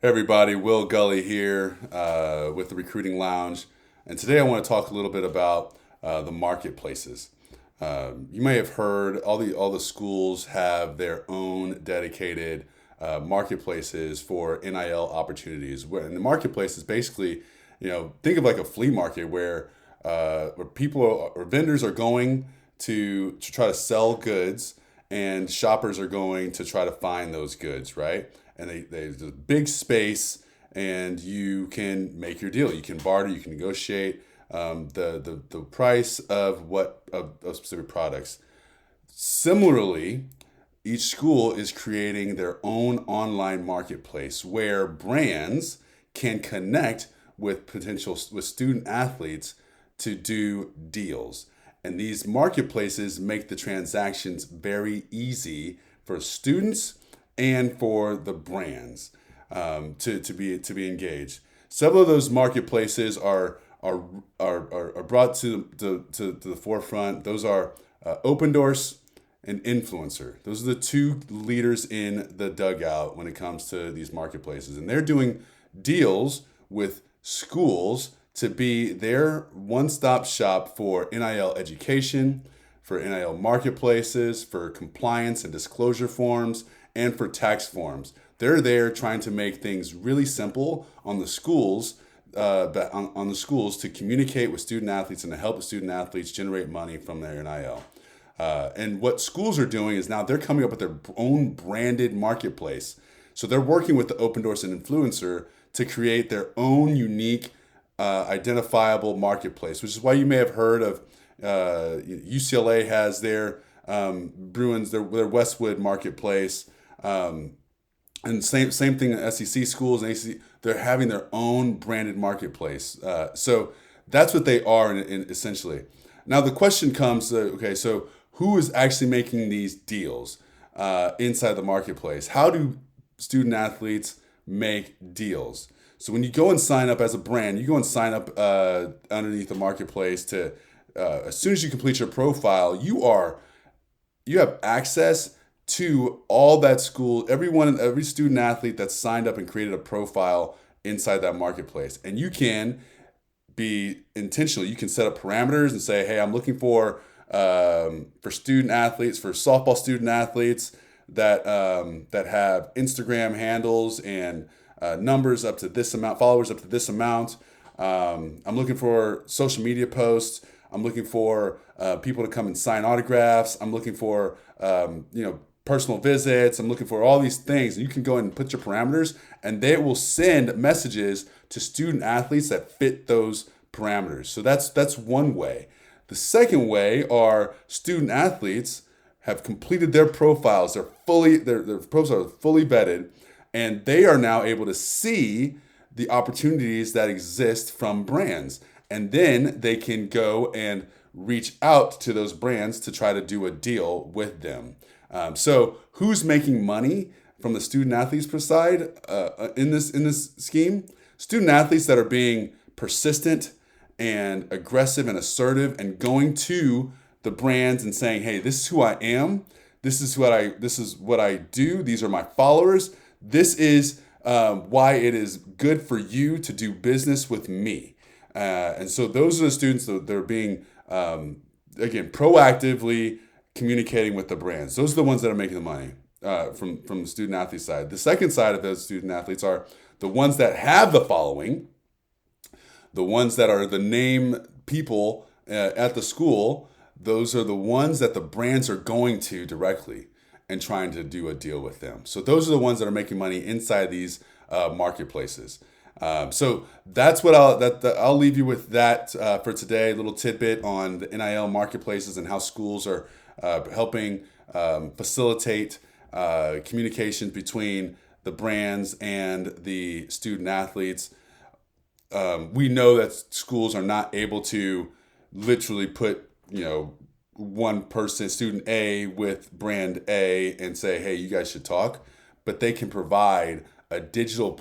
Hey everybody, Will Gully here with the Recruiting Lounge. And today I want to talk a little bit about the marketplaces. You may have heard all the schools have their own dedicated marketplaces for NIL opportunities. And the marketplace is basically, think of like a flea market where people or vendors are going to try to sell goods, and shoppers are going to try to find those goods, right? And there's a big space, and you can make your deal. You can barter, you can negotiate the price of specific products. Similarly, each school is creating their own online marketplace where brands can connect with student athletes to do deals. And these marketplaces make the transactions very easy for students and for the brands to be engaged. Several of those marketplaces are brought to the forefront. Those are Open Doors and Influencer. Those are the two leaders in the dugout when it comes to these marketplaces, and they're doing deals with schools to be their one-stop shop for NIL education, for NIL marketplaces, for compliance and disclosure forms, and for tax forms. They're there trying to make things really simple on the schools, on the schools to communicate with student athletes and to help the student athletes generate money from their NIL. And what schools are doing is now they're coming up with their own branded marketplace. So they're working with the Open Doors and Influencer to create their own unique, identifiable marketplace, which is why you may have heard of UCLA has their Bruins, their Westwood marketplace. And same thing in SEC schools and ACC, they're having their own branded marketplace. So that's what they are in essentially. Now the question comes, okay, so who is actually making these deals inside the marketplace? How do student athletes make deals? So when you go and sign up as a brand, you go and sign up underneath the marketplace to as soon as you complete your profile, you have access to all that school, every student athlete that's signed up and created a profile inside that marketplace. And you can be intentional. You can set up parameters and say, hey, I'm looking for student athletes, for softball student athletes that have Instagram handles and numbers up to this amount, followers up to this amount. I'm looking for social media posts. I'm looking for people to come and sign autographs. I'm looking for personal visits. I'm looking for all these things. And you can go and put your parameters, and they will send messages to student athletes that fit those parameters. So that's one way. The second way are student athletes have completed their profiles. Their profiles are fully vetted, and they are now able to see the opportunities that exist from brands. And then they can go and reach out to those brands to try to do a deal with them. So who's making money from the student athletes side in this scheme? Student athletes that are being persistent and aggressive and assertive and going to the brands and saying, "Hey, this is who I am. This is what I do. These are my followers. This is why it is good for you to do business with me." And so those are the students that are being again proactively communicating with the brands. Those are the ones that are making the money from the student athlete side. The second side of those student athletes are the ones that have the following, the ones that are the name people at the school. Those are the ones that the brands are going to directly and trying to do a deal with them. So those are the ones that are making money inside these marketplaces. So that's what I'll leave you with that for today. A little tidbit on the NIL marketplaces and how schools are helping facilitate communications between the brands and the student athletes. We know that schools are not able to literally put one person, student A, with brand A and say, hey, you guys should talk, but they can provide a digital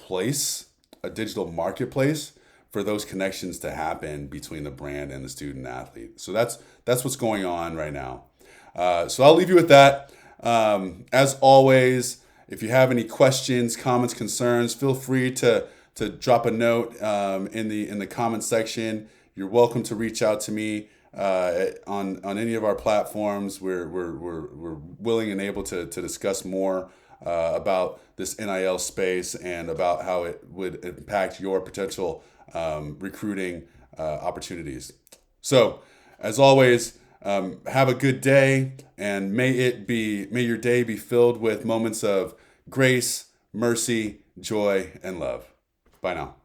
marketplace for those connections to happen between the brand and the student athlete. So that's what's going on right now. So I'll leave you with that. As always, If you have any questions, comments, concerns, feel free to drop a note in the comments section. You're welcome to reach out to me on any of our platforms. We're willing and able to discuss more about this NIL space and about how it would impact your potential recruiting opportunities. So, as always, have a good day, and may your day be filled with moments of grace, mercy, joy, and love. Bye now.